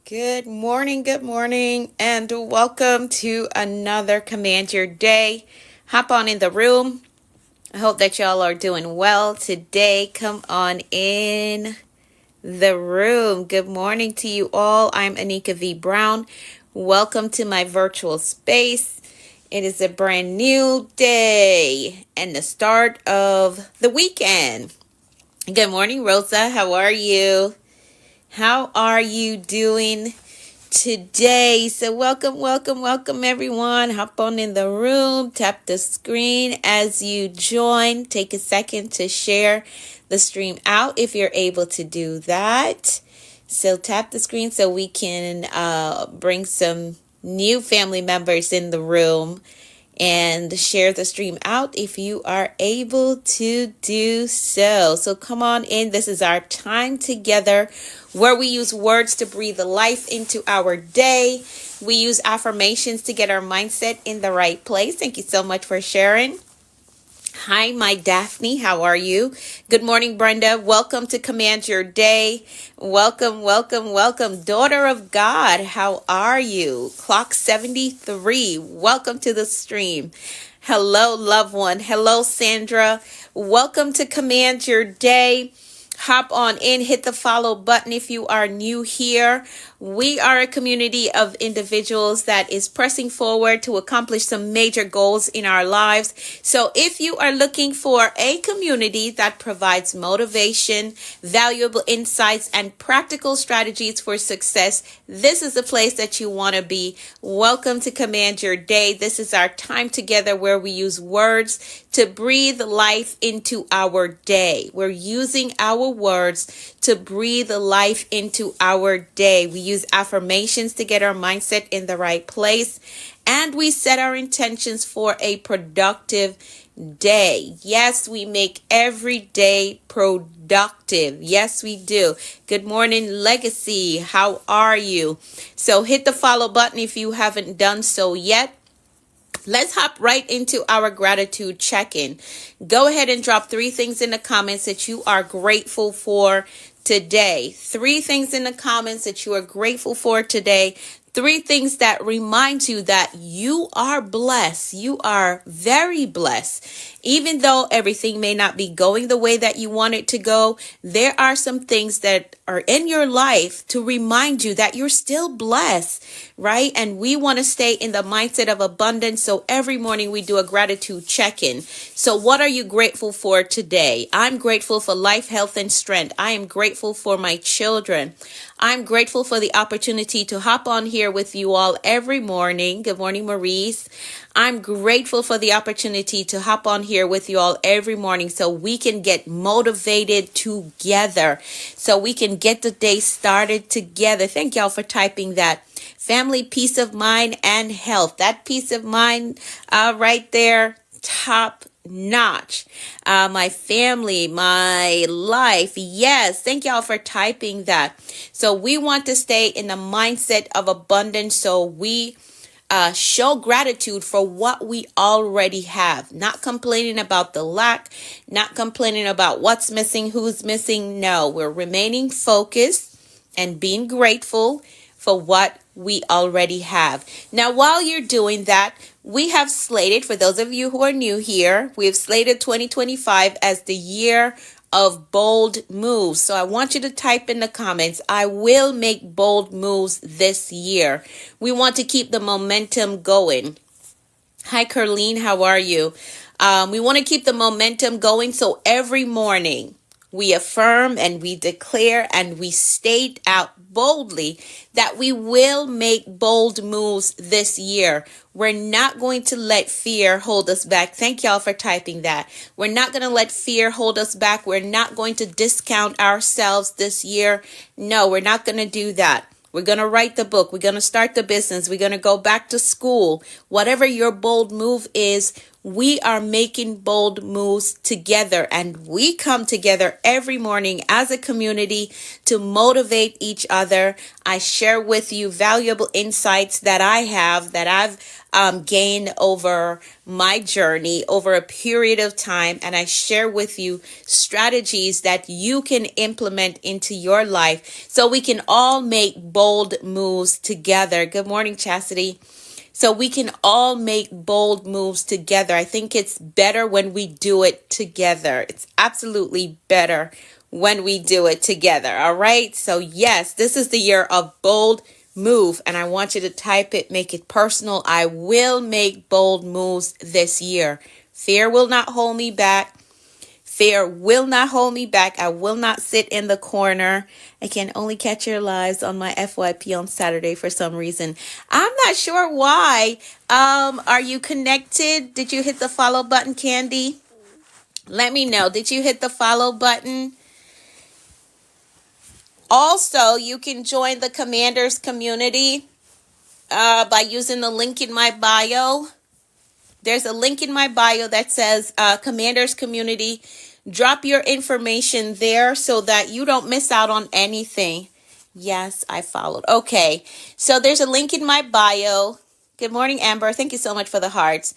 good morning, and welcome to another Command Your Day. Hop on in the room. I hope that y'all are doing well today. Come on in the room. Good morning to you all. I'm Anika V. Brown. Welcome to my virtual space. It is a brand new day and the start of the weekend. Good morning, Rosa. How are you? How are you doing today? So welcome everyone. Hop on in the room, tap the screen as you join. Take a second to share the stream out if you're able to do that. So tap the screen so we can bring some new family members in the room and share the stream out if you are able to do so. So come on in. This is our time together where we use words to breathe life into our day. We use affirmations to get our mindset in the right place. Thank you so much for sharing. Hi, my Daphne. How are you? Good morning, Brenda. Welcome to Command Your Day. Welcome. Daughter of God, how are you? Clock 73. Welcome to the stream. Hello, loved one. Hello, Sandra. Welcome to Command Your Day. Hop on in, hit the follow button if you are new here. We are a community of individuals that is pressing forward to accomplish some major goals in our lives. So if you are looking for a community that provides motivation, valuable insights, and practical strategies for success, this is the place that you want to be. Welcome to Command Your Day. This is our time together where we use words to breathe life into our day. We're using our words to breathe life into our day. We use affirmations to get our mindset in the right place, and we set our intentions for a productive day. Yes, we make every day productive. Yes, we do. Good morning, Legacy. How are you? So hit the follow button if you haven't done so yet. Let's hop right into our gratitude check-in. Go ahead and drop 3 things in the comments that you are grateful for today. 3 things in the comments that you are grateful for today. 3 things that remind you that you are blessed. You are very blessed. Even though everything may not be going the way that you want it to go, there are some things that are in your life to remind you that you're still blessed, right? And we want to stay in the mindset of abundance. So every morning we do a gratitude check-in. So what are you grateful for today? I'm grateful for life, health, and strength. I am grateful for my children. I'm grateful for the opportunity to hop on here with you all every morning. Good morning, Maurice. I'm grateful for the opportunity to hop on here with you all every morning so we can get motivated together, so we can get the day started together. Thank y'all for typing that. Family, peace of mind, and health. That peace of mind right there, top notch. My family, my life. Yes, thank y'all for typing that. So we want to stay in the mindset of abundance, so we show gratitude for what we already have, not complaining about the lack, not complaining about what's missing, who's missing. No, we're remaining focused and being grateful for what we already have. Now, while you're doing that, we have slated, for those of you who are new here, we have slated 2025 as the year of bold moves. So I want you to type in the comments, I will make bold moves this year. We want to keep the momentum going. Hi, Carlene, how are you? We want to keep the momentum going. So every morning we affirm and we declare and we state out boldly that we will make bold moves this year. We're not going to let fear hold us back. Thank y'all for typing that. We're not going to let fear hold us back. We're not going to discount ourselves this year. No, we're not going to do that. We're going to write the book. We're going to start the business. We're going to go back to school. Whatever your bold move is, we are making bold moves together, and we come together every morning as a community to motivate each other. I share with you valuable insights that I've gained over my journey over a period of time, and I share with you strategies that you can implement into your life so we can all make bold moves together. Good morning, Chastity. So we can all make bold moves together. I think it's better when we do it together. It's absolutely better when we do it together. All right. So yes, this is the year of bold move. And I want you to type it, make it personal. I will make bold moves this year. Fear will not hold me back. Fear will not hold me back. I will not sit in the corner. I can only catch your lives on my FYP on Saturday for some reason. I'm not sure why. Are you connected? Did you hit the follow button, Candy? Let me know. Did you hit the follow button? Also, you can join the Commanders community by using the link in my bio. There's a link in my bio that says Commanders Community. Drop your information there so that you don't miss out on anything. Yes, I followed. Okay, so there's a link in my bio. Good morning, Amber. Thank you so much for the hearts.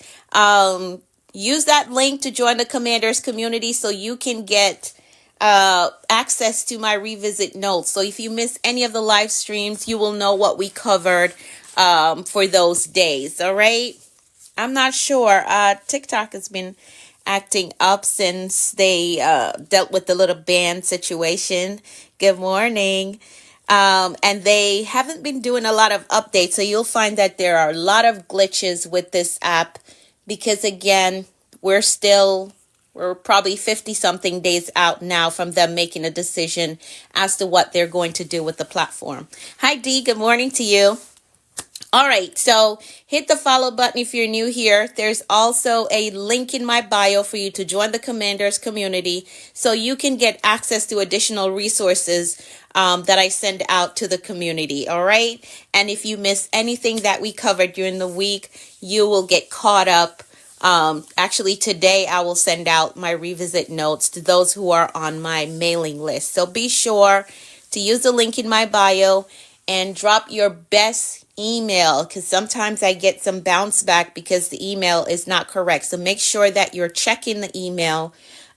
Use that link to join the Commanders Community so you can get access to my revisit notes. So if you miss any of the live streams, you will know what we covered for those days. All right. I'm not sure. TikTok has been acting up since they dealt with the little ban situation. Good morning. And they haven't been doing a lot of updates. So you'll find that there are a lot of glitches with this app because, again, we're probably 50 something days out now from them making a decision as to what they're going to do with the platform. Hi, Dee. Good morning to you. All right, so hit the follow button if you're new here. There's also a link in my bio for you to join the Commanders community so you can get access to additional resources that I send out to the community. All right, and if you miss anything that we covered during the week, you will get caught up. Actually, today I will send out my revisit notes to those who are on my mailing list. So be sure to use the link in my bio and drop your best email, because sometimes I get some bounce back because the email is not correct. So make sure that you're checking the email,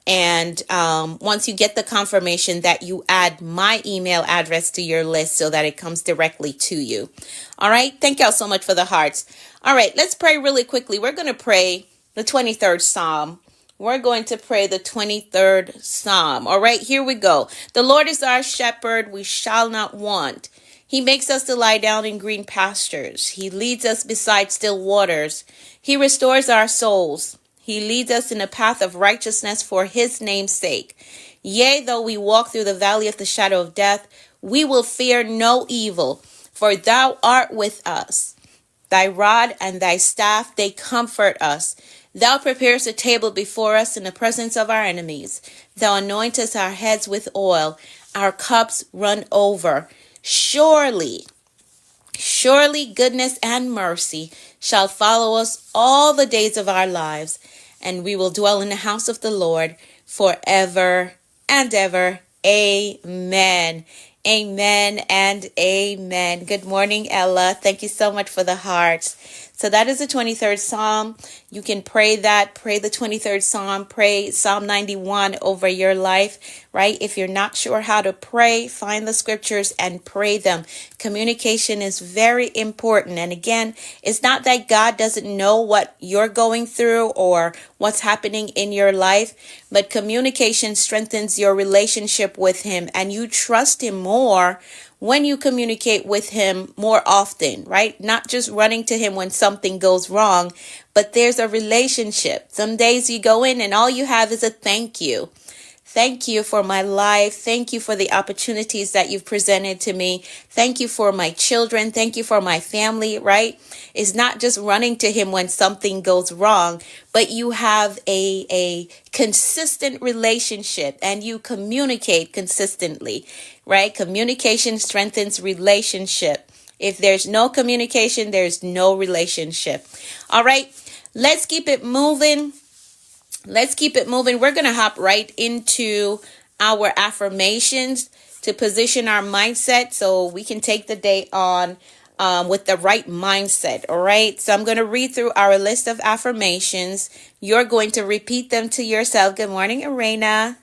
and once you get the confirmation, that you add my email address to your list so that it comes directly to you. All right. Thank y'all so much for the hearts. All right. Let's pray really quickly. We're going to pray the 23rd Psalm. We're going to pray the 23rd Psalm. All right. Here we go. The Lord is our shepherd. We shall not want. He makes us to lie down in green pastures. He leads us beside still waters. He restores our souls. He leads us in a path of righteousness for his name's sake. Yea, though we walk through the valley of the shadow of death, we will fear no evil, for thou art with us. Thy rod and thy staff, they comfort us. Thou preparest a table before us in the presence of our enemies. Thou anointest our heads with oil. Our cups run over. Surely goodness and mercy shall follow us all the days of our lives, and we will dwell in the house of the Lord forever and ever. Amen. Amen and amen. Good morning, Ella. Thank you so much for the hearts. So that is the 23rd Psalm. You can pray that, pray the 23rd Psalm, pray Psalm 91 over your life, right? If you're not sure how to pray, find the scriptures and pray them. Communication is very important. And again, it's not that God doesn't know what you're going through or what's happening in your life, but communication strengthens your relationship with him, and you trust him more when you communicate with him more often, right? Not just running to him when something goes wrong, but there's a relationship. Some days you go in and all you have is a thank you. Thank you for my life. Thank you for the opportunities that you've presented to me. Thank you for my children. Thank you for my family, right? It's not just running to him when something goes wrong, but you have a consistent relationship and you communicate consistently, right? Communication strengthens relationship. If there's no communication, there's no relationship. All right. let's keep it moving. Let's keep it moving. We're going to hop right into our affirmations to position our mindset so we can take the day on with the right mindset. All right. So I'm going to read through our list of affirmations. You're going to repeat them to yourself. Good morning, Arena.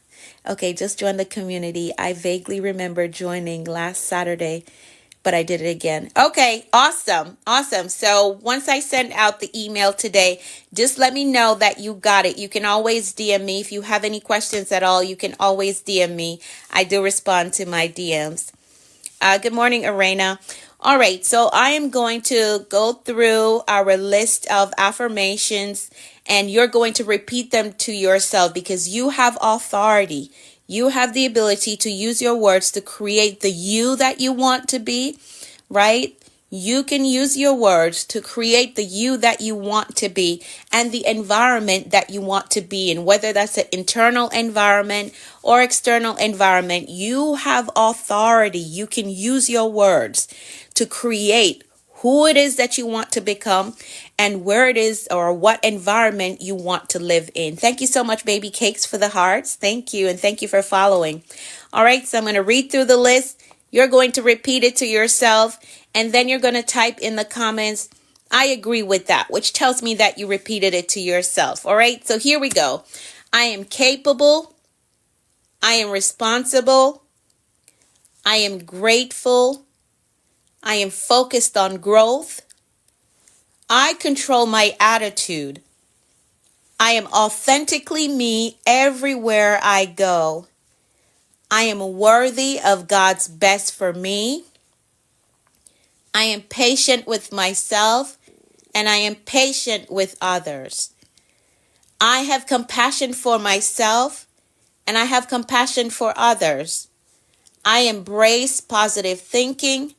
Okay, just join the community. I vaguely remember joining last Saturday, but I did it again. Okay, awesome. So once I send out the email today, just let me know that you got it. You can always DM me. If you have any questions at all, you can always DM me. I do respond to my DMs. Good morning, Arena. All right, so I am going to go through our list of affirmations, and you're going to repeat them to yourself because you have authority. You have the ability to use your words to create the you that you want to be, right? You can use your words to create the you that you want to be and the environment that you want to be in, whether that's an internal environment or external environment. You have authority. You can use your words to create who it is that you want to become and where it is or what environment you want to live in. Thank you so much, Baby Cakes, for the hearts. Thank you. And thank you for following. All right, so I'm going to read through the list. You're going to repeat it to yourself, and then you're going to type in the comments, I agree with that, which tells me that you repeated it to yourself. All right, so here we go. I am capable. I am responsible. I am grateful. I am focused on growth. I control my attitude. I am authentically me everywhere I go. I am worthy of God's best for me. I am patient with myself, and I am patient with others. I have compassion for myself, and I have compassion for others. I embrace positive thinking.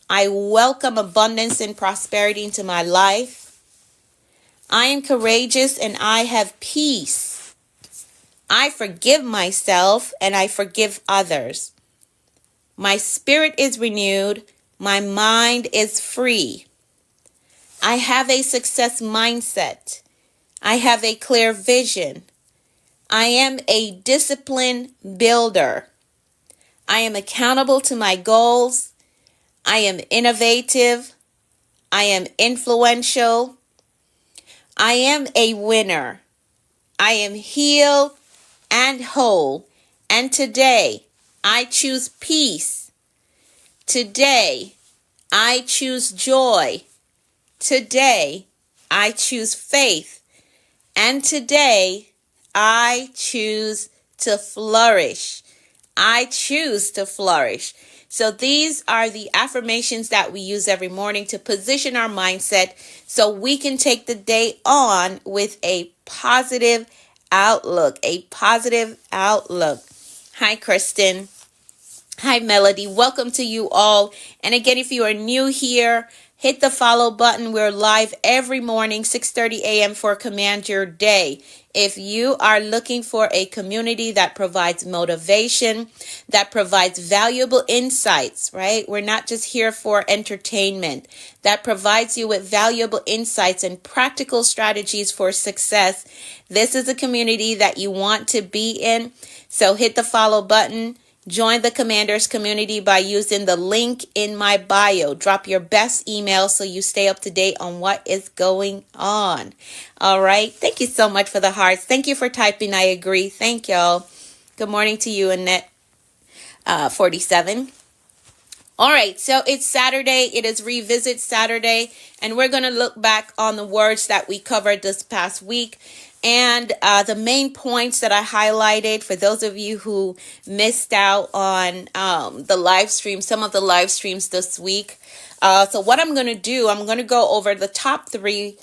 I welcome abundance and prosperity into my life. I am courageous, and I have peace. I forgive myself and I forgive others. My spirit is renewed. My mind is free. I have a success mindset. I have a clear vision. I am a discipline builder. I am accountable to my goals. I am innovative. I am influential. I am a winner. I am healed and whole. And today, I choose peace. Today, I choose joy. Today, I choose faith. And today, I choose to flourish. I choose to flourish. So these are the affirmations that we use every morning to position our mindset so we can take the day on with a positive outlook, Hi, Kristen. Hi, Melody. Welcome to you all. And again, if you are new here, hit the follow button. We're live every morning, 6:30 a.m. for Command Your Day. If you are looking for a community that provides motivation, that provides valuable insights, right? We're not just here for entertainment. That provides you with valuable insights and practical strategies for success. This is a community that you want to be in. So hit the follow button. Join the Commanders community by using the link in my bio. Drop your best email so you stay up to date on what is going on. All right. Thank you so much for the hearts. Thank you for typing I agree. Thank y'all. Good morning to you, Annette 47. All right. So it's Saturday. It is Revisit Saturday. And we're going to look back on the words that we covered this past week. And the main points that I highlighted for those of you who missed out on the live stream, some of the live streams this week. So what I'm going to do, I'm going to go over the top three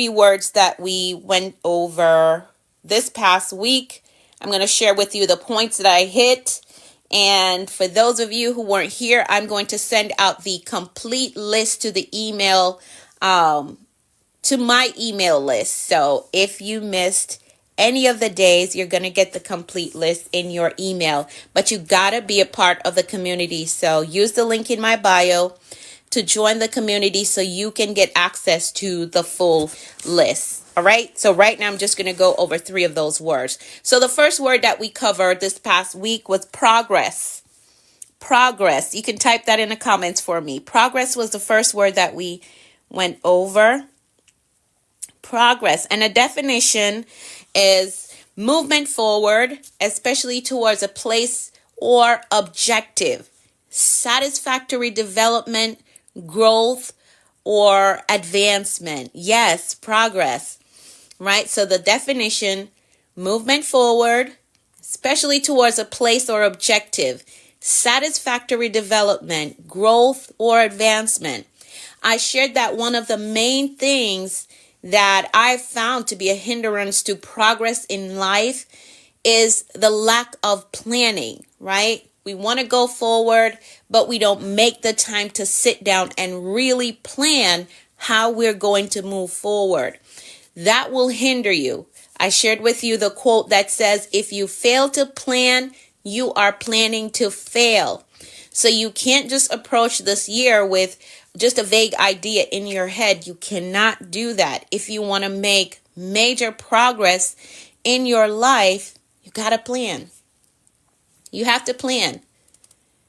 words that we went over this past week. I'm going to share with you the points that I hit. And for those of you who weren't here, I'm going to send out the complete list to the email, to my email list. So if you missed any of the days, you're going to get the complete list in your email. But you got to be a part of the community. So use the link in my bio. to join the community so you can get access to the full list. All right. So right now I'm just going to go over 3 of those words. So the first word that we covered this past week was progress. Progress. You can type that in the comments for me. Progress was the first word that we went over. Progress. And the definition is movement forward, especially towards a place or objective, satisfactory development, growth, or advancement. Yes, progress, right? So the definition, movement forward, especially towards a place or objective, satisfactory development, growth, or advancement. I shared that one of the main things that I found to be a hindrance to progress in life is the lack of planning, right? We want to go forward, but we don't make the time to sit down and really plan how we're going to move forward. That will hinder you. I shared with you the quote that says, if you fail to plan, you are planning to fail. So you can't just approach this year with just a vague idea in your head. You cannot do that. If you want to make major progress in your life, you got to plan. You have to plan,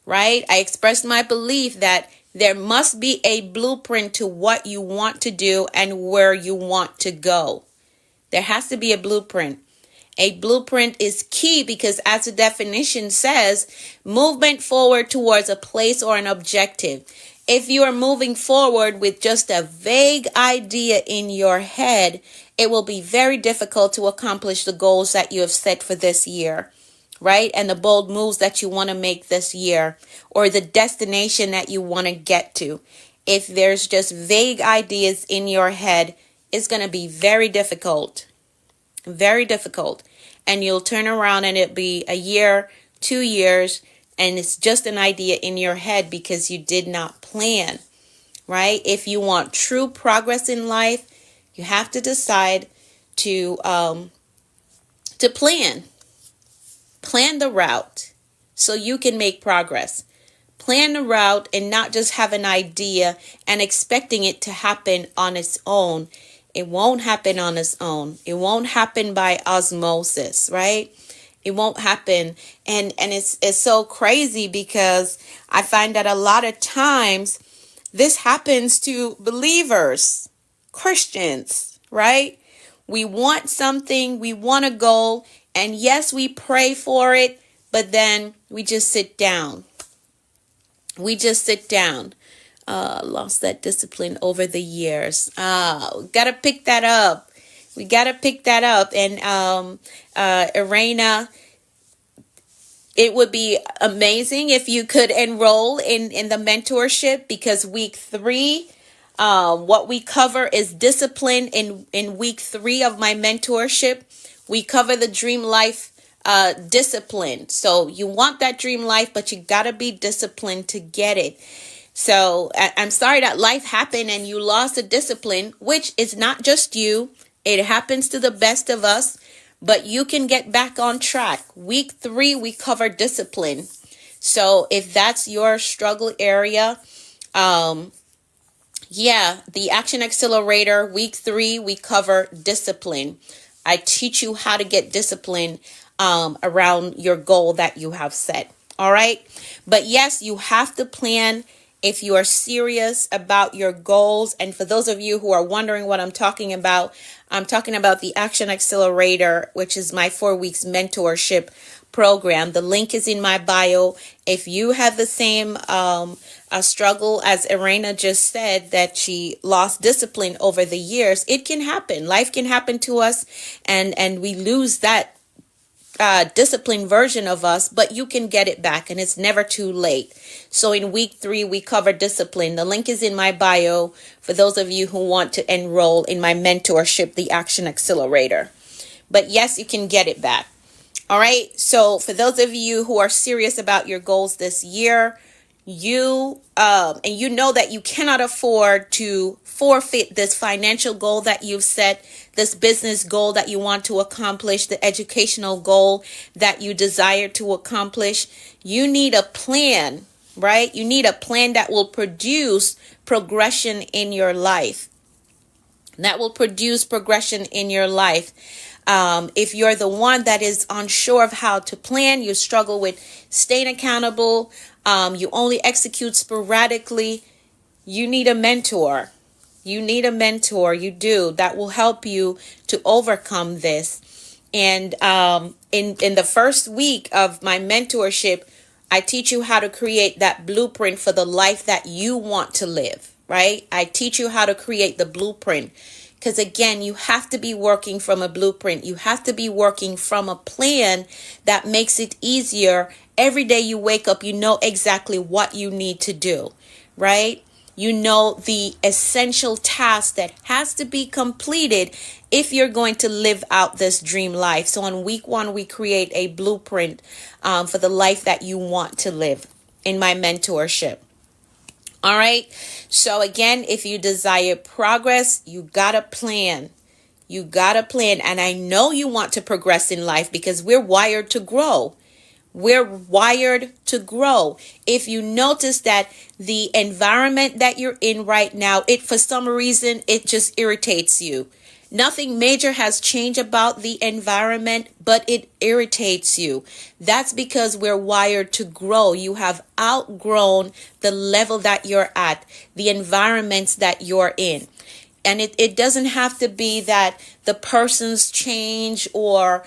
right? I expressed my belief that there must be a blueprint to what you want to do and where you want to go. There has to be a blueprint. A blueprint is key because, as the definition says, movement forward towards a place or an objective. If you are moving forward with just a vague idea in your head, it will be very difficult to accomplish the goals that you have set for this year, right? And the bold moves that you want to make this year, or the destination that you want to get to. If there's just vague ideas in your head, it's going to be very difficult. Very difficult. And you'll turn around and it'll be a year, 2 years, and it's just an idea in your head because you did not plan, right? If you want true progress in life, you have to decide to plan. Plan the route so you can make progress. Plan the route and not just have an idea and expecting it to happen on its own. It won't happen on its own. It won't happen by osmosis, right? It won't happen. And it's so crazy because I find that a lot of times this happens to believers, Christians, right? We want something, we want a goal, and yes, we pray for it, but then we just sit down. We just sit down. Lost that discipline over the years. Gotta pick that up. We gotta pick that up. And Irena, it would be amazing if you could enroll in the mentorship, because week 3, what we cover is discipline. In week 3 of my mentorship, we cover the dream life discipline. So you want that dream life, but you gotta be disciplined to get it. So I'm sorry that life happened and you lost the discipline, which is not just you. It happens to the best of us, but you can get back on track. Week 3, we cover discipline. So if that's your struggle area, the Action Accelerator, week 3, we cover discipline. I teach you how to get discipline around your goal that you have set. All right. But yes, you have to plan if you are serious about your goals. And for those of you who are wondering what I'm talking about the Action Accelerator, which is my 4 weeks mentorship program. The link is in my bio. If you have the same struggle as Irena just said, that she lost discipline over the years, it can happen. Life can happen to us, and we lose that disciplined version of us, but you can get it back, and it's never too late. So in week 3, we cover discipline. The link is in my bio for those of you who want to enroll in my mentorship, the Action Accelerator. But yes, you can get it back. All right. So for those of you who are serious about your goals this year, you know that you cannot afford to forfeit this financial goal that you've set, this business goal that you want to accomplish, the educational goal that you desire to accomplish. You need a plan. right? You need a plan that will produce progression in your life. That will produce progression in your life. If you're the one that is unsure of how to plan, you struggle with staying accountable, you only execute sporadically, you need a mentor. You need a mentor. You do. That will help you to overcome this. And in the first week of my mentorship, I teach you how to create that blueprint for the life that you want to live, right? I teach you how to create the blueprint. Because again, you have to be working from a blueprint. You have to be working from a plan that makes it easier. Every day you wake up, you know exactly what you need to do, right? You know the essential task that has to be completed if you're going to live out this dream life. So on week 1, we create a blueprint for the life that you want to live in my mentorship. All right. So again, if you desire progress, you got to plan. You got to plan. And I know you want to progress in life because we're wired to grow. We're wired to grow. If you notice that the environment that you're in right now, for some reason, it just irritates you. Nothing major has changed about the environment, but it irritates you. That's because we're wired to grow. You have outgrown the level that you're at, the environments that you're in. And it doesn't have to be that the person's change or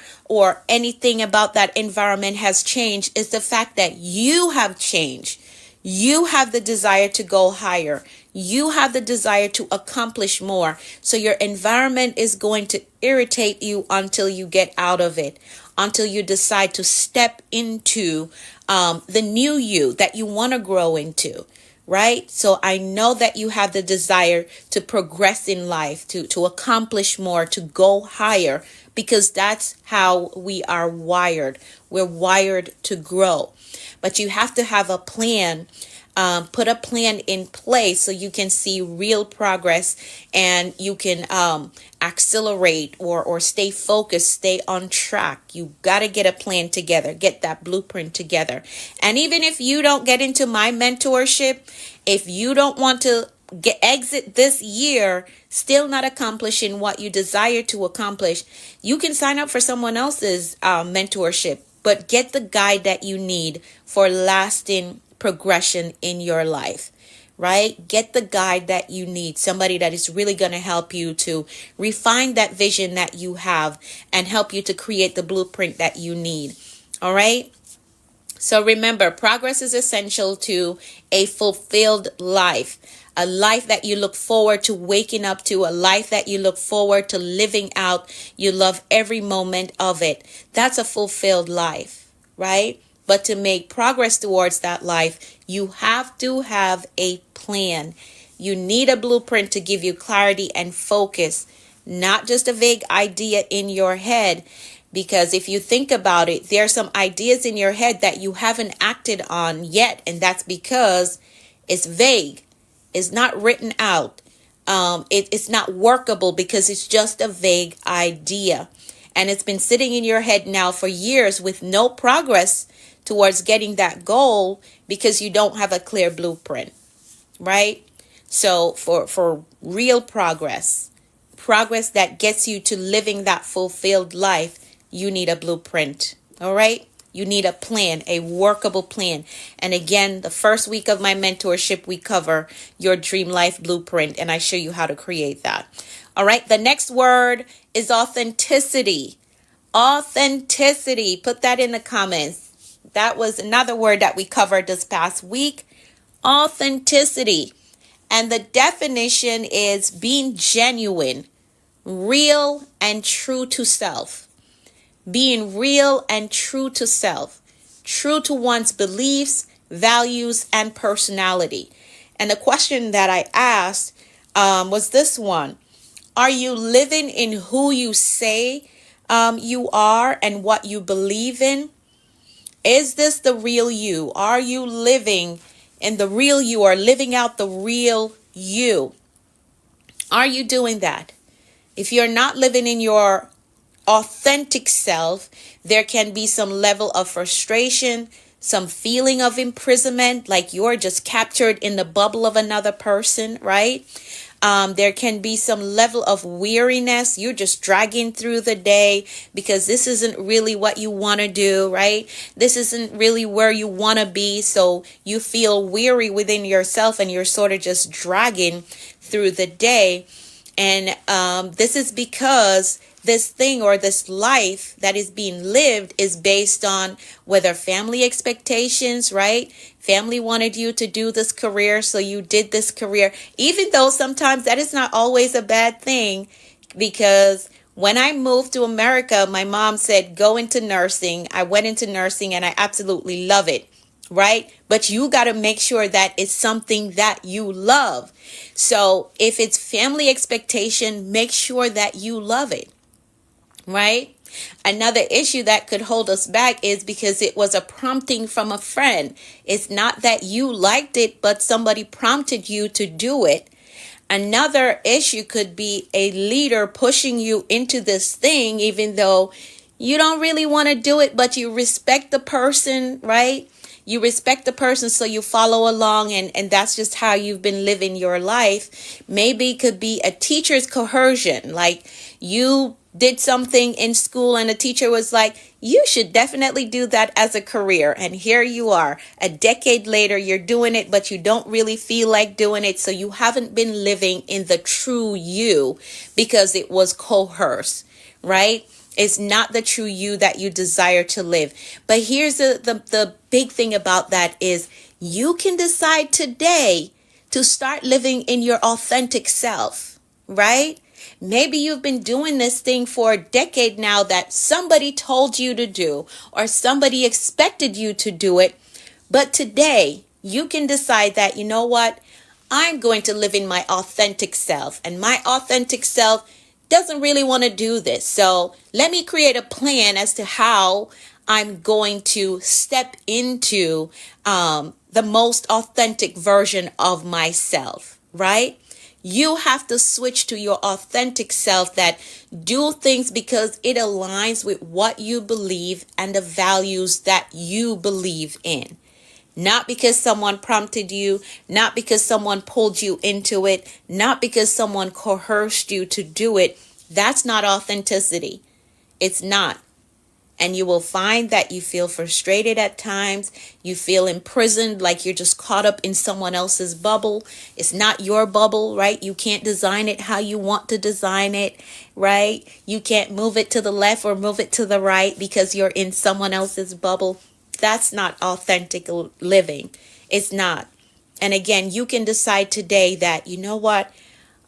anything about that environment has changed. It's the fact that you have changed. You have the desire to go higher. You have the desire to accomplish more. So your environment is going to irritate you until you get out of it, until you decide to step into the new you that you want to grow into. Right? So I know that you have the desire to progress in life, to accomplish more, to go higher, because that's how we are wired. We're wired to grow. But you have to have a plan, put a plan in place so you can see real progress and you can accelerate or stay focused, stay on track. You got to get a plan together, get that blueprint together. And even if you don't get into my mentorship, if you don't want to exit this year still not accomplishing what you desire to accomplish, you can sign up for someone else's mentorship, but get the guide that you need for lasting progression in your life. Right? Get the guide that you need, somebody that is really going to help you to refine that vision that you have and help you to create the blueprint that you need. All right? So remember, progress is essential to a fulfilled life, a life that you look forward to waking up to, a life that you look forward to living out. You love every moment of it. That's a fulfilled life, right? But to make progress towards that life, you have to have a plan. You need a blueprint to give you clarity and focus, not just a vague idea in your head. Because if you think about it, there are some ideas in your head that you haven't acted on yet. And that's because it's vague. It's not written out. It's not workable because it's just a vague idea. And it's been sitting in your head now for years with no progress towards getting that goal because you don't have a clear blueprint, right? So for real progress that gets you to living that fulfilled life, you need a blueprint, all right? You need a plan, a workable plan. And again, the first week of my mentorship, we cover your dream life blueprint, and I show you how to create that. All right, the next word is authenticity. Authenticity, put that in the comments. That was another word that we covered this past week. Authenticity. And the definition is being genuine, real, and true to self. Being real and true to self. True to one's beliefs, values, and personality. And the question that I asked was this one. Are you living in who you say you are and what you believe in? Is this the real you? Are you living in the real you or living out the real you? Are you doing that? If you're not living in your authentic self, there can be some level of frustration, some feeling of imprisonment, like you're just captured in the bubble of another person, right? There can be some level of weariness. You're just dragging through the day because this isn't really what you want to do, right? This isn't really where you want to be. So you feel weary within yourself and you're sort of just dragging through the day. And this is because this thing or this life that is being lived is based on whether family expectations, right? Family wanted you to do this career, so you did this career, even though sometimes that is not always a bad thing. Because when I moved to America, my mom said, go into nursing. I went into nursing and I absolutely love it. Right? But you got to make sure that it's something that you love. So if it's family expectation, make sure that you love it. Right? Another issue that could hold us back is because it was a prompting from a friend. It's not that you liked it, but somebody prompted you to do it. Another issue could be a leader pushing you into this thing, even though you don't really want to do it, but you respect the person, right? You respect the person, so you follow along, and that's just how you've been living your life. Maybe it could be a teacher's coercion, like you did something in school and a teacher was like, you should definitely do that as a career. And here you are, a decade later, you're doing it, but you don't really feel like doing it. So you haven't been living in the true you because it was coerced, right? It's not the true you that you desire to live. But here's the big thing about that is you can decide today to start living in your authentic self, right? Maybe you've been doing this thing for a decade now that somebody told you to do or somebody expected you to do it. But today you can decide that, you know what? I'm going to live in my authentic self, and my authentic self doesn't really want to do this. So let me create a plan as to how I'm going to step into the most authentic version of myself, right? You have to switch to your authentic self that do things because it aligns with what you believe and the values that you believe in. Not because someone prompted you, not because someone pulled you into it, not because someone coerced you to do it. That's not authenticity. It's not. And you will find that you feel frustrated at times. You feel imprisoned, like you're just caught up in someone else's bubble. It's not your bubble, right? You can't design it how you want to design it, right? You can't move it to the left or move it to the right because you're in someone else's bubble. That's not authentic living. It's not. And again, you can decide today that, you know what?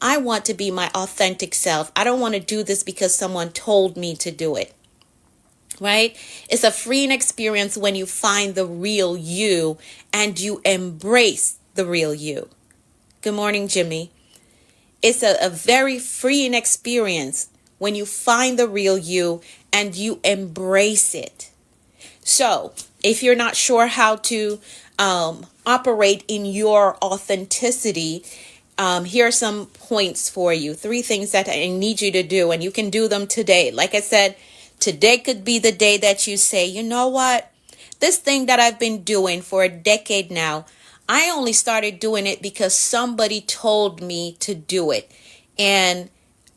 I want to be my authentic self. I don't want to do this because someone told me to do it. Right? It's a freeing experience when you find the real you and you embrace the real you. Good morning, Jimmy. It's a very freeing experience when you find the real you and you embrace it. So if you're not sure how to operate in your authenticity, here are some points for you. 3 things that I need you to do, and you can do them today. Like I said, today could be the day that you say, you know what? This thing that I've been doing for a decade now, I only started doing it because somebody told me to do it. And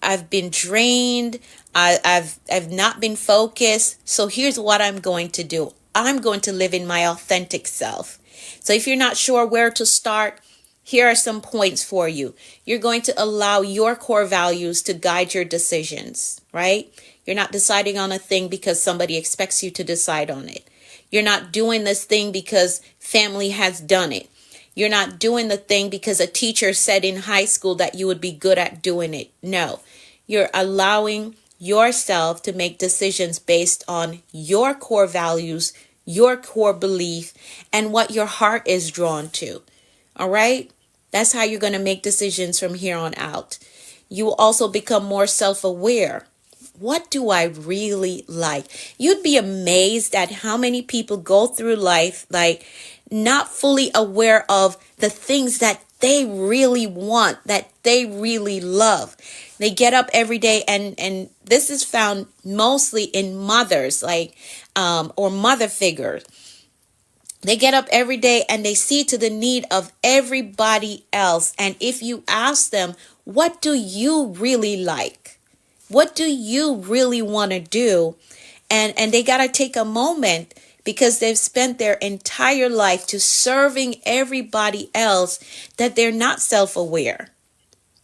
I've been drained. I've not been focused. So here's what I'm going to do. I'm going to live in my authentic self. So if you're not sure where to start, here are some points for you. You're going to allow your core values to guide your decisions, right? You're not deciding on a thing because somebody expects you to decide on it. You're not doing this thing because family has done it. You're not doing the thing because a teacher said in high school that you would be good at doing it. No, you're allowing yourself to make decisions based on your core values, your core belief, and what your heart is drawn to. All right? That's how you're going to make decisions from here on out. You will also become more self-aware. What do I really like? You'd be amazed at how many people go through life like not fully aware of the things that they really want, that they really love. They get up every day, and this is found mostly in mothers, like or mother figures. They get up every day and they see to the need of everybody else. And if you ask them, what do you really like? What do you really want to do? And they got to take a moment because they've spent their entire life to serving everybody else, that they're not self-aware,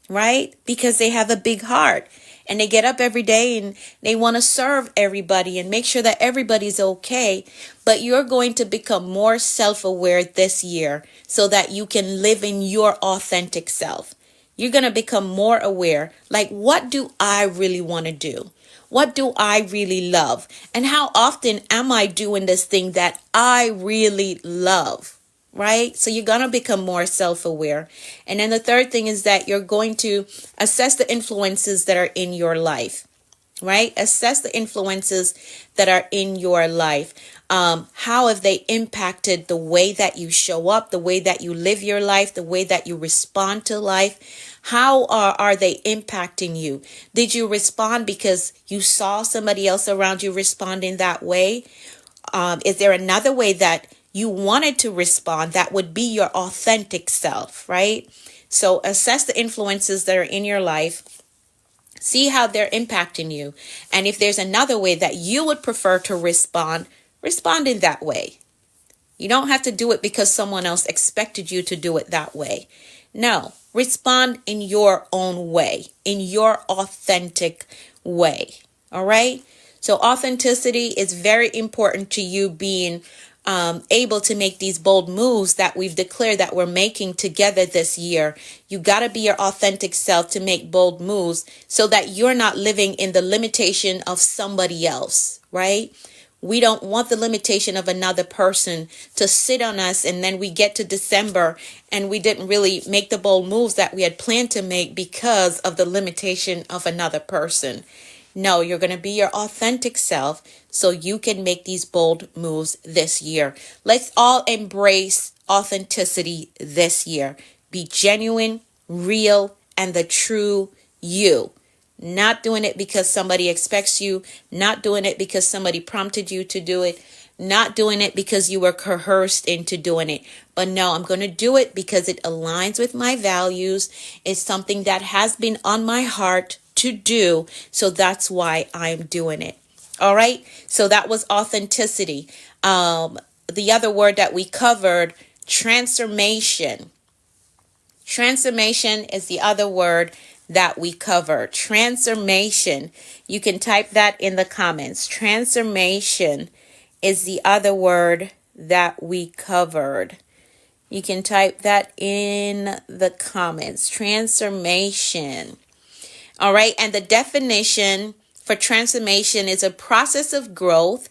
right? Because they have a big heart and they get up every day and they want to serve everybody and make sure that everybody's okay. But you're going to become more self-aware this year so that you can live in your authentic self. You're going to become more aware. Like, what do I really want to do? What do I really love? And how often am I doing this thing that I really love? Right? So you're going to become more self-aware. And then the third thing is that you're going to assess the influences that are in your life. Right? Assess the influences that are in your life. How have they impacted the way that you show up, the way that you live your life, the way that you respond to life? How are they impacting you? Did you respond because you saw somebody else around you responding that way? Is there another way that you wanted to respond that would be your authentic self, right? So assess the influences that are in your life. See how they're impacting you. And if there's another way that you would prefer to respond, respond in that way. You don't have to do it because someone else expected you to do it that way. No, respond in your own way, in your authentic way. All right? So authenticity is very important to you being able to make these bold moves that we've declared that we're making together this year. You got to be your authentic self to make bold moves so that you're not living in the limitation of somebody else, right? We don't want the limitation of another person to sit on us, and then we get to December and we didn't really make the bold moves that we had planned to make because of the limitation of another person. No, you're going to be your authentic self so you can make these bold moves this year. Let's all embrace authenticity this year. Be genuine, real, and the true you. Not doing it because somebody expects you, not doing it because somebody prompted you to do it, not doing it because you were coerced into doing it. But no, I'm going to do it because it aligns with my values. It's something that has been on my heart to do. So that's why I'm doing it. All right. So that was authenticity. The other word that we covered, transformation. Transformation is the other word that we cover. Transformation. You can type that in the comments. Transformation is the other word that we covered. You can type that in the comments. Transformation. All right. And the definition for transformation is a process of growth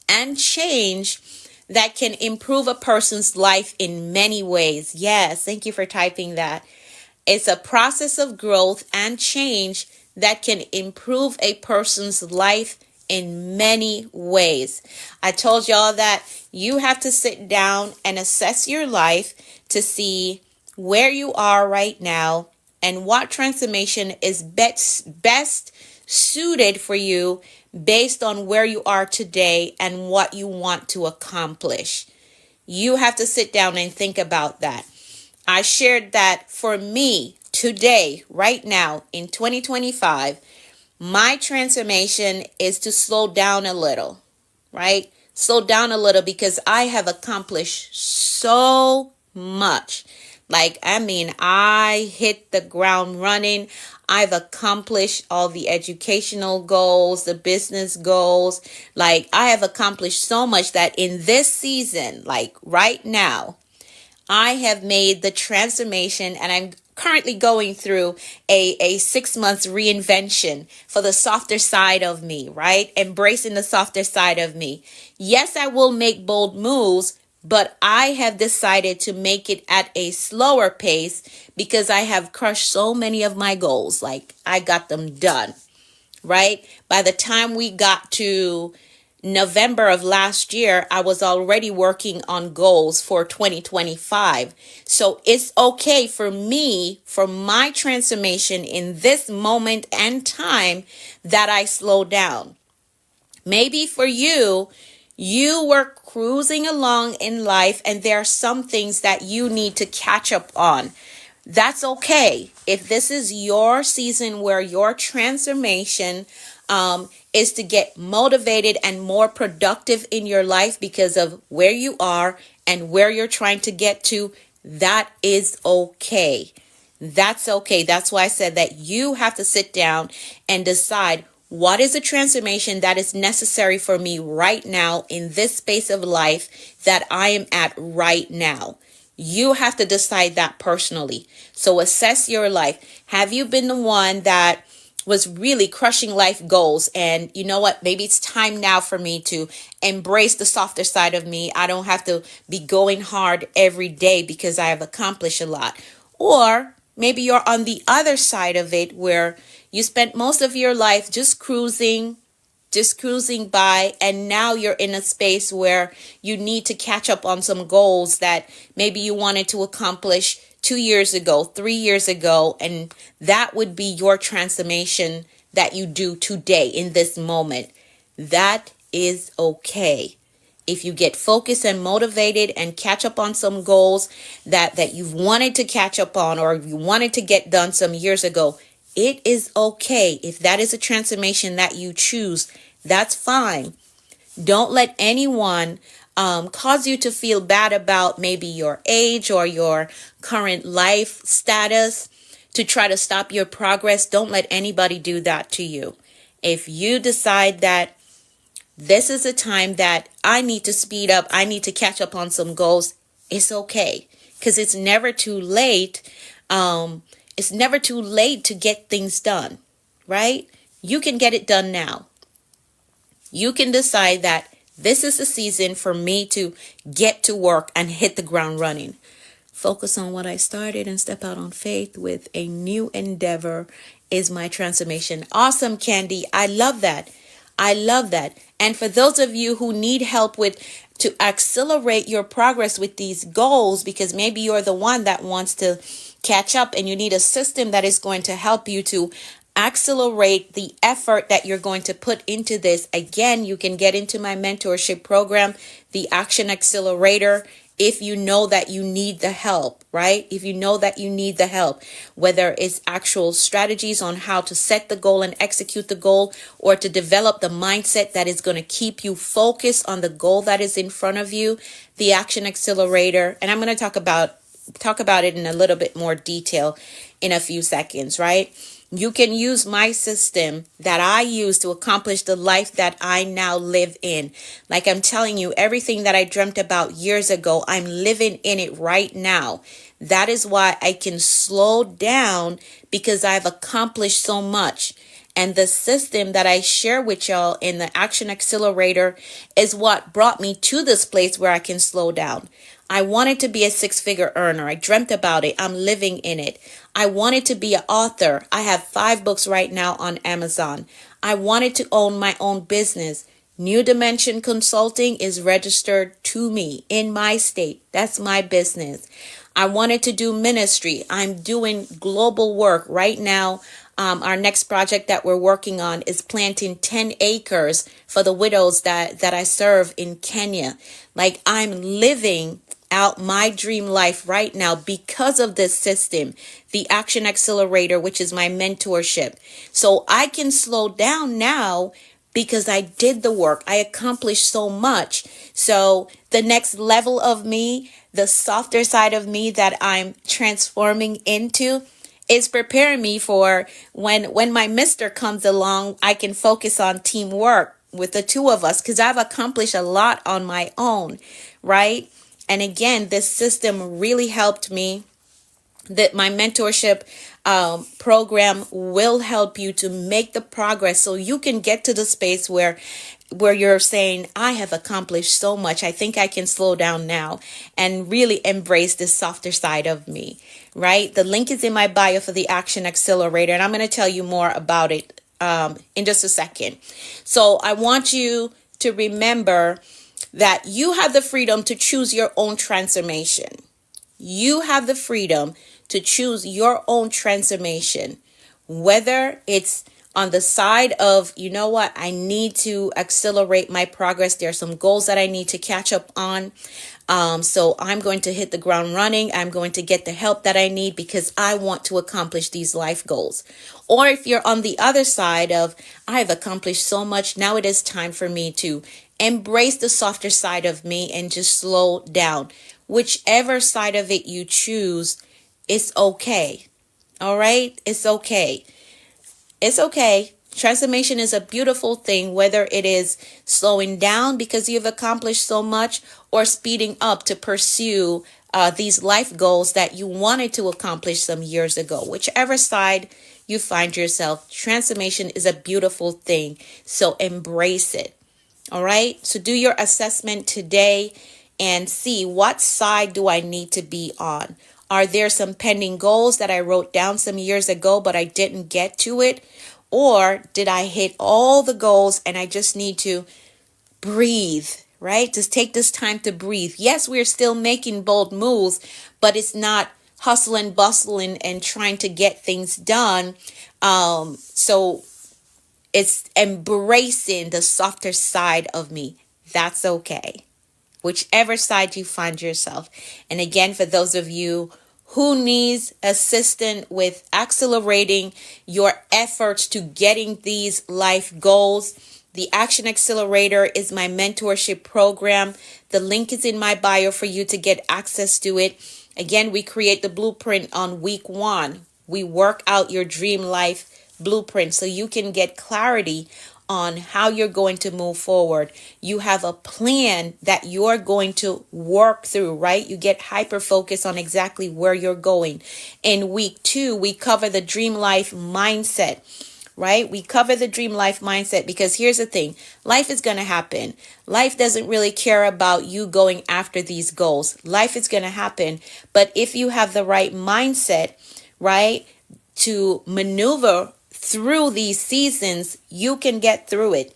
and change that can improve a person's life in many ways. Yes. Thank you for typing that. It's a process of growth and change that can improve a person's life in many ways. I told y'all that you have to sit down and assess your life to see where you are right now and what transformation is best suited for you based on where you are today and what you want to accomplish. You have to sit down and think about that. I shared that for me today, right now in 2025, my transformation is to slow down a little, right? Slow down a little because I have accomplished so much. I hit the ground running. I've accomplished all the educational goals, the business goals. I have accomplished so much that in this season, right now, I have made the transformation, and I'm currently going through a 6 months reinvention for the softer side of me, right? Embracing the softer side of me. Yes, I will make bold moves, but I have decided to make it at a slower pace because I have crushed so many of my goals. I got them done, right? By the time we got to November of last year, I was already working on goals for 2025. So it's okay for me, for my transformation in this moment and time, that I slow down. Maybe for you, You were cruising along in life, and there are some things that you need to catch up on. That's okay. If this is your season where your transformation is to get motivated and more productive in your life because of where you are and where you're trying to get to, that is okay. That's okay. That's why I said that you have to sit down and decide what is a transformation that is necessary for me right now in this space of life that I am at right now. You have to decide that personally. So assess your life. Have you been the one that was really crushing life goals, and you know what, maybe it's time now for me to embrace the softer side of me? I don't have to be going hard every day because I have accomplished a lot. Or maybe you're on the other side of it where you spent most of your life just cruising by, and now you're in a space where you need to catch up on some goals that maybe you wanted to accomplish 2 years ago, 3 years ago, and that would be your transformation that you do today in this moment. That is okay. If you get focused and motivated and catch up on some goals that you've wanted to catch up on, or you wanted to get done some years ago, it is okay. If that is a transformation that you choose, that's fine. Don't let anyone cause you to feel bad about maybe your age or your current life status to try to stop your progress. Don't let anybody do that to you. If you decide that this is a time that I need to speed up, I need to catch up on some goals, it's okay. Because it's never too late. It's never too late to get things done, right? You can get it done now. You can decide that this is the season for me to get to work and hit the ground running. Focus on what I started and step out on faith with a new endeavor is my transformation. Awesome, Candy. I love that. I love that. And for those of you who need help with to accelerate your progress with these goals, because maybe you're the one that wants to catch up and you need a system that is going to help you to accelerate the effort that you're going to put into this. Again, you can get into my mentorship program, the Action Accelerator, if you know that you need the help, right? If you know that you need the help, whether it's actual strategies on how to set the goal and execute the goal, or to develop the mindset that is going to keep you focused on the goal that is in front of you, the Action Accelerator. And I'm going to talk about it in a little bit more detail in a few seconds, right? You can use my system that I use to accomplish the life that I now live in. Like I'm telling you, everything that I dreamt about years ago, I'm living in it right now. That is why I can slow down, because I've accomplished so much. And the system that I share with y'all in the Action Accelerator is what brought me to this place where I can slow down. I wanted to be a six-figure earner. I dreamt about it. I'm living in it. I wanted to be an author. I have 5 books right now on Amazon. I wanted to own my own business. New Dimension Consulting is registered to me in my state. That's my business. I wanted to do ministry. I'm doing global work right now. Our next project that we're working on is planting 10 acres for the widows that I serve in Kenya. Like, I'm living out my dream life right now because of this system, the Action Accelerator, which is my mentorship. So I can slow down now because I did the work. I accomplished so much. So the next level of me, the softer side of me that I'm transforming into, is preparing me for when my mister comes along. I can focus on teamwork with the two of us because I've accomplished a lot on my own, right? And again, this system really helped me. That my mentorship program will help you to make the progress so you can get to the space where you're saying, I have accomplished so much. I think I can slow down now and really embrace this softer side of me, right? The link is in my bio for the Action Accelerator, and I'm going to tell you more about it in just a second. So I want you to remember that you have the freedom to choose your own transformation. You have the freedom to choose your own transformation, whether it's on the side of, you know what, I need to accelerate my progress. There are some goals that I need to catch up on. So I'm going to hit the ground running. I'm going to get the help that I need because I want to accomplish these life goals. Or if you're on the other side of, I've accomplished so much, now it is time for me to embrace the softer side of me and just slow down. Whichever side of it you choose, it's okay. All right? It's okay. It's okay. Transformation is a beautiful thing, whether it is slowing down because you've accomplished so much or speeding up to pursue these life goals that you wanted to accomplish some years ago. Whichever side you find yourself, transformation is a beautiful thing. So embrace it. All right. So do your assessment today and see, what side do I need to be on? Are there some pending goals that I wrote down some years ago, but I didn't get to it? Or did I hit all the goals and I just need to breathe, right? Just take this time to breathe. Yes, we're still making bold moves, but it's not hustling, bustling, and trying to get things done. So it's embracing the softer side of me. That's okay. Whichever side you find yourself. And again, for those of you who needs assistance with accelerating your efforts to getting these life goals, the Action Accelerator is my mentorship program. The link is in my bio for you to get access to it. Again, we create the blueprint on week 1. We work out your dream life blueprint so you can get clarity on how you're going to move forward. You have a plan that you're going to work through, right? You get hyper focused on exactly where you're going. In week 2, we cover the dream life mindset, right? We cover the dream life mindset because here's the thing. Life is going to happen. Life doesn't really care about you going after these goals. Life is going to happen. But if you have the right mindset, right, to maneuver through these seasons, you can get through it.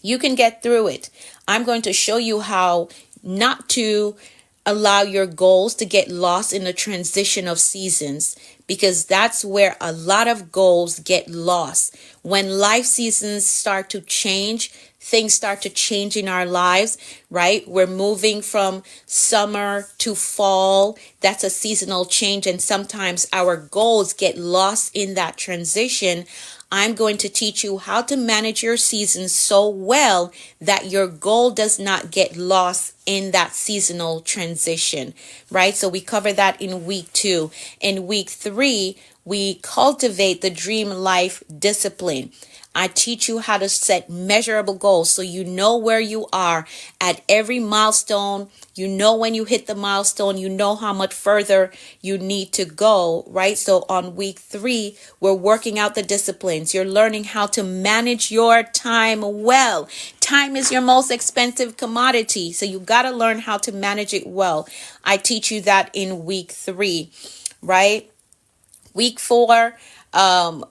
You can get through it. I'm going to show you how not to allow your goals to get lost in the transition of seasons, because that's where a lot of goals get lost. When life seasons start to change, things start to change in our lives, right? We're moving from summer to fall. That's a seasonal change. And sometimes our goals get lost in that transition. I'm going to teach you how to manage your seasons so well that your goal does not get lost in that seasonal transition, right? So we cover that in week 2. In week 3, we cultivate the dream life discipline. I teach you how to set measurable goals so you know where you are at every milestone. You know when you hit the milestone, you know how much further you need to go, right? So on week 3, we're working out the disciplines. You're learning how to manage your time well. Time is your most expensive commodity, so you got to learn how to manage it well. I teach you that in week 3, right? Week 4,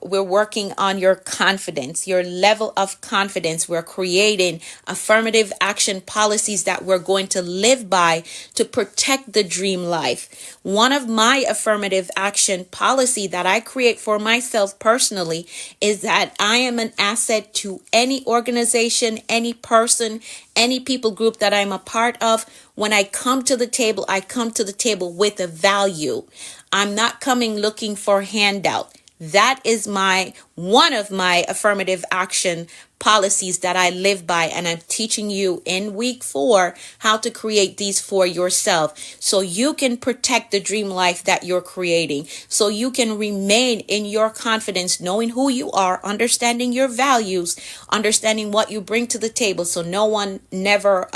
we're working on your confidence, your level of confidence. We're creating affirmative action policies that we're going to live by to protect the dream life. One of my affirmative action policy that I create for myself personally is that I am an asset to any organization, any person, any people group that I'm a part of. When I come to the table, I come to the table with a value. I'm not coming looking for handout. That is one of my affirmative action policies that I live by, and I'm teaching you in week 4 how to create these for yourself so you can protect the dream life that you're creating, so you can remain in your confidence, knowing who you are, understanding your values, understanding what you bring to the table, so no one never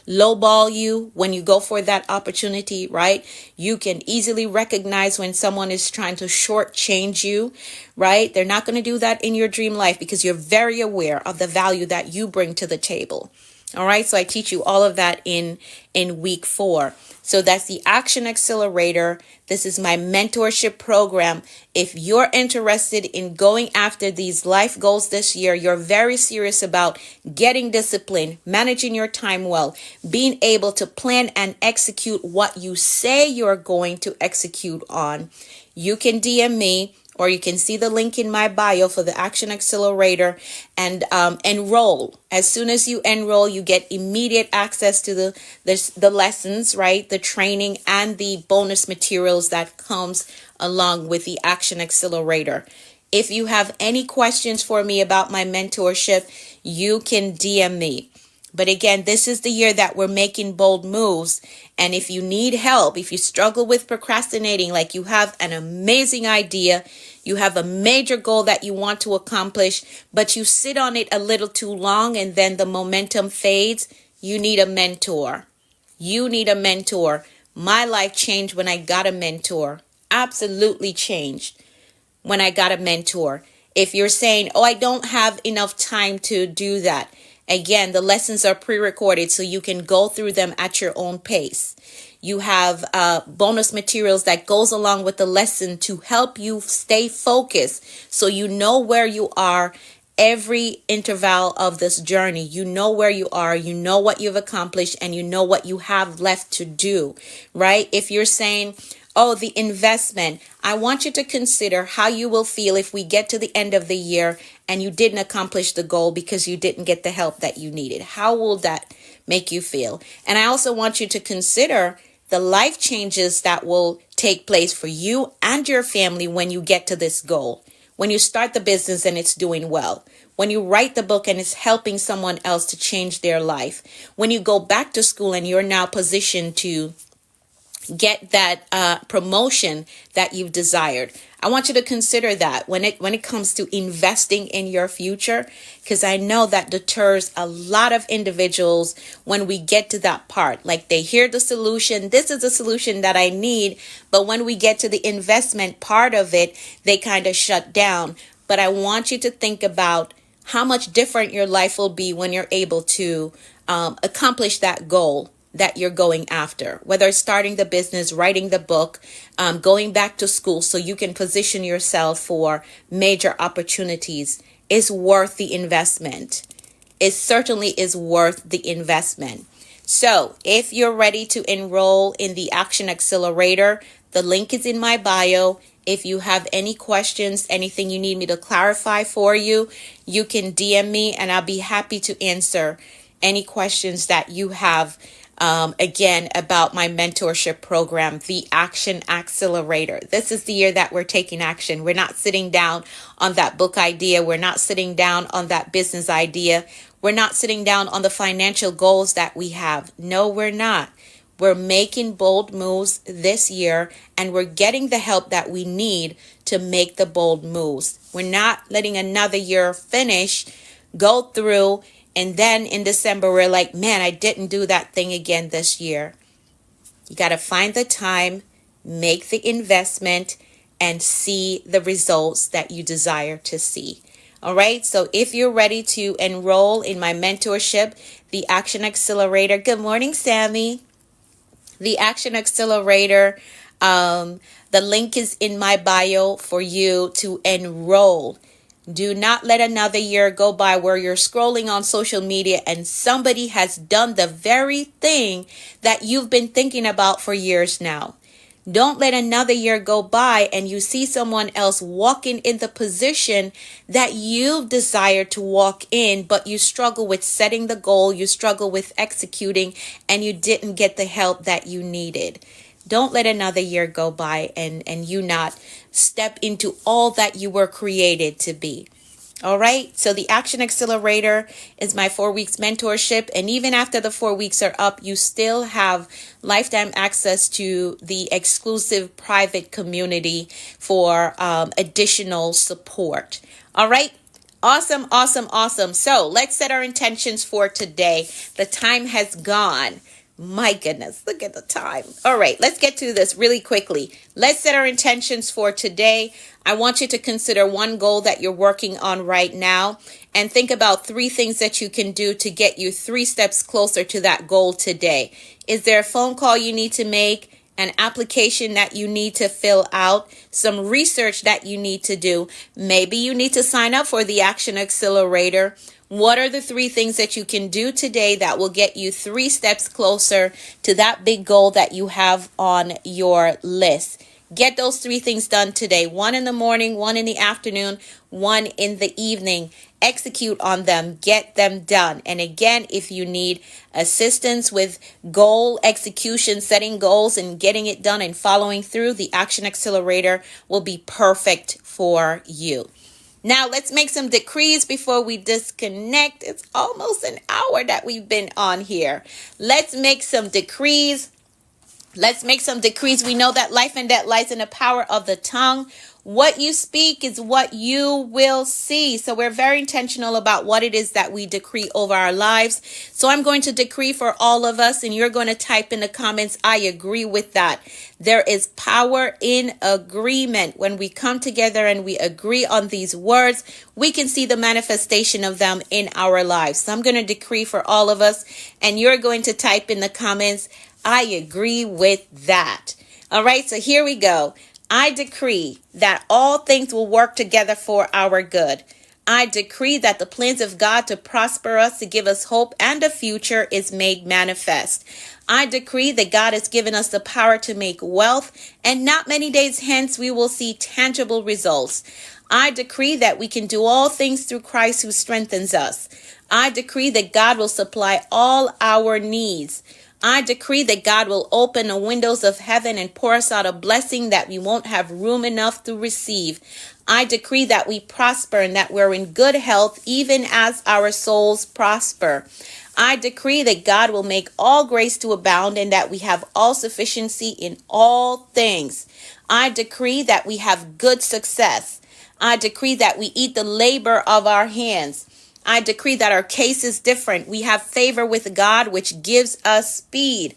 lowball you when you go for that opportunity, right? You can easily recognize when someone is trying to shortchange you, right? They're not going to do that in your dream life because you're very aware of the value that you bring to the table. All right. So I teach you all of that in week 4. So that's the Action Accelerator. This is my mentorship program. If you're interested in going after these life goals this year, you're very serious about getting discipline, managing your time well, being able to plan and execute what you say you're going to execute on, you can DM me or you can see the link in my bio for the Action Accelerator and enroll. As soon as you enroll, you get immediate access to the lessons, right? The training and the bonus materials that comes along with the Action Accelerator. If you have any questions for me about my mentorship, you can DM me. But again, this is the year that we're making bold moves. And if you need help, if you struggle with procrastinating, like you have an amazing idea, you have a major goal that you want to accomplish, but you sit on it a little too long and then the momentum fades, you need a mentor. You need a mentor. My life changed when I got a mentor. Absolutely changed when I got a mentor. If you're saying, oh, I don't have enough time to do that. Again, the lessons are pre-recorded so you can go through them at your own pace. You have bonus materials that goes along with the lesson to help you stay focused so you know where you are every interval of this journey. You know where you are, you know what you've accomplished, and you know what you have left to do, right? If you're saying, oh, the investment, I want you to consider how you will feel if we get to the end of the year and you didn't accomplish the goal because you didn't get the help that you needed. How will that make you feel? And I also want you to consider the life changes that will take place for you and your family when you get to this goal. When you start the business and it's doing well. When you write the book and it's helping someone else to change their life. When you go back to school and you're now positioned to get that promotion that you've desired. I want you to consider that when it comes to investing in your future, because I know that deters a lot of individuals when we get to that part. Like they hear the solution, this is the solution that I need, but when we get to the investment part of it, they kind of shut down. But I want you to think about how much different your life will be when you're able to accomplish that goal that you're going after, whether it's starting the business, writing the book, going back to school so you can position yourself for major opportunities is worth the investment. It certainly is worth the investment. So if you're ready to enroll in the Action Accelerator, the link is in my bio. If you have any questions, anything you need me to clarify for you, you can DM me and I'll be happy to answer any questions that you have. Again, about my mentorship program, the Action Accelerator. This is the year that we're taking action. We're not sitting down on that book idea. We're not sitting down on that business idea. We're not sitting down on the financial goals that we have. No, we're not. We're making bold moves this year and we're getting the help that we need to make the bold moves. We're not letting another year finish, go through, and then in December, we're like, man, I didn't do that thing again this year. You got to find the time, make the investment, and see the results that you desire to see. All right. So if you're ready to enroll in my mentorship, the Action Accelerator. Good morning, Sammy. The Action Accelerator. The link is in my bio for you to enroll. Do not let another year go by where you're scrolling on social media and somebody has done the very thing that you've been thinking about for years now. Don't let another year go by and you see someone else walking in the position that you desire to walk in, but you struggle with setting the goal, you struggle with executing, and you didn't get the help that you needed. Don't let another year go by and you not step into all that you were created to be. All right. So the Action Accelerator is my 4 weeks mentorship. And even after the 4 weeks are up, you still have lifetime access to the exclusive private community for additional support. All right. Awesome, awesome, awesome. So let's set our intentions for today. The time has gone. My goodness, look at the time. All right, let's get to this really quickly. Let's set our intentions for today. I want you to consider one goal that you're working on right now and think about 3 things that you can do to get you 3 steps closer to that goal today. Is there a phone call you need to make? An application that you need to fill out, some research that you need to do? Maybe you need to sign up for the Action Accelerator. What are the 3 things that you can do today that will get you 3 steps closer to that big goal that you have on your list? Get those 3 things done today. 1 in the morning, 1 in the afternoon, 1 in the evening. Execute on them. Get them done. And again, if you need assistance with goal execution, setting goals and getting it done and following through, the Action Accelerator will be perfect for you. Now, let's make some decrees before we disconnect. It's almost an hour that we've been on here. Let's make some decrees. We know that life and death lies in the power of the tongue. What you speak is what you will see. So we're very intentional about what it is that we decree over our lives. So I'm going to decree for all of us, and you're going to type in the comments, I agree with that. There is power in agreement. When we come together and we agree on these words, we can see the manifestation of them in our lives. So I'm going to decree for all of us, and you're going to type in the comments, I agree with that. All right, so here we go. I decree that all things will work together for our good. I decree that the plans of God to prosper us, to give us hope and a future is made manifest. I decree that God has given us the power to make wealth, and not many days hence we will see tangible results. I decree that we can do all things through Christ who strengthens us. I decree that God will supply all our needs. I decree that God will open the windows of heaven and pour us out a blessing that we won't have room enough to receive. I decree that we prosper and that we're in good health, even as our souls prosper. I decree that God will make all grace to abound and that we have all sufficiency in all things. I decree that we have good success. I decree that we eat the labor of our hands. I decree that our case is different. We have favor with God, which gives us speed.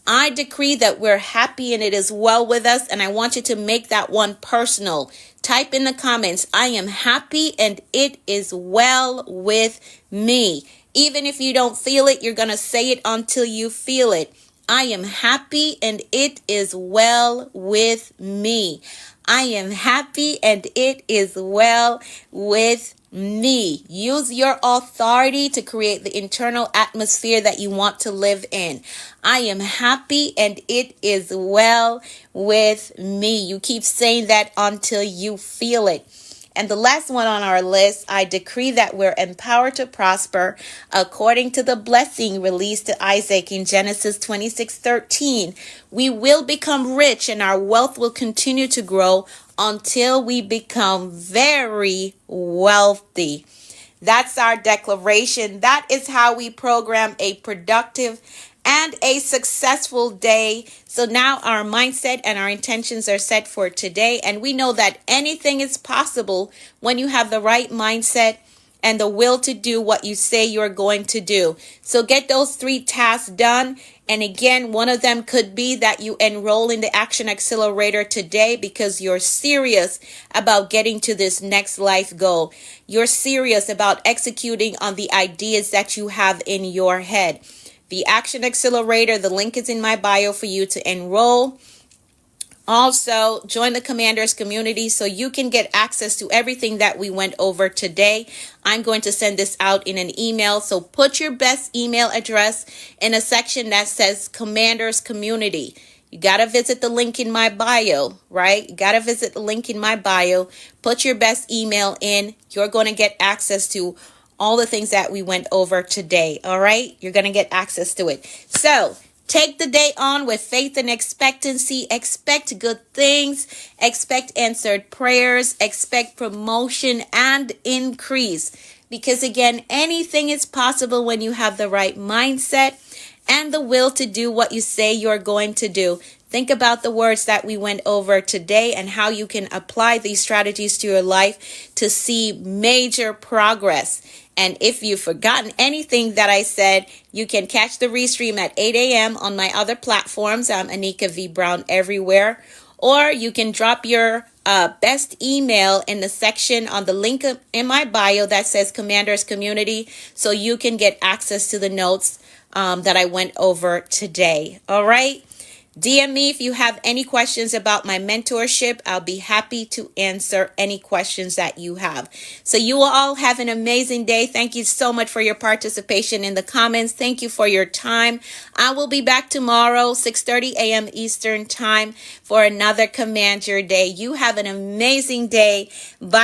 I decree that we're happy and it is well with us. And I want you to make that one personal. Type in the comments, I am happy and it is well with me. Even if you don't feel it, you're going to say it until you feel it. I am happy and it is well with me. I am happy and it is well with me. Use your authority to create the internal atmosphere that you want to live in. I am happy and it is well with me. You keep saying that until you feel it. And the last one on our list, I decree that we're empowered to prosper according to the blessing released to Isaac in Genesis 26:13. We will become rich and our wealth will continue to grow until we become very wealthy. That's our declaration. That is how we program a productive and a successful day. So now our mindset and our intentions are set for today. And we know that anything is possible when you have the right mindset and the will to do what you say you're going to do. So get those 3 tasks done. And again, one of them could be that you enroll in the Action Accelerator today because you're serious about getting to this next life goal. You're serious about executing on the ideas that you have in your head. The Action Accelerator, the link is in my bio for you to enroll. Also, join the Commanders community so you can get access to everything that we went over today. I'm going to send this out in an email. So put your best email address in a section that says Commanders Community. You got to visit the link in my bio, right? You got to visit the link in my bio. Put your best email in. You're going to get access to all the things that we went over today. All right. You're going to get access to it. So take the day on with faith and expectancy. Expect good things. Expect answered prayers. Expect promotion and increase. Because again, anything is possible when you have the right mindset and the will to do what you say you're going to do. Think about the words that we went over today and how you can apply these strategies to your life to see major progress. And if you've forgotten anything that I said, you can catch the restream at 8 a.m. on my other platforms. I'm Anika V. Brown everywhere. Or you can drop your best email in the section on the link in my bio that says Commanders Community so you can get access to the notes that I went over today. All right. DM me if you have any questions about my mentorship. I'll be happy to answer any questions that you have. So you will all have an amazing day. Thank you so much for your participation in the comments. Thank you for your time. I will be back tomorrow, 6:30 a.m. Eastern time, for another Command Your Day. You have an amazing day. Bye.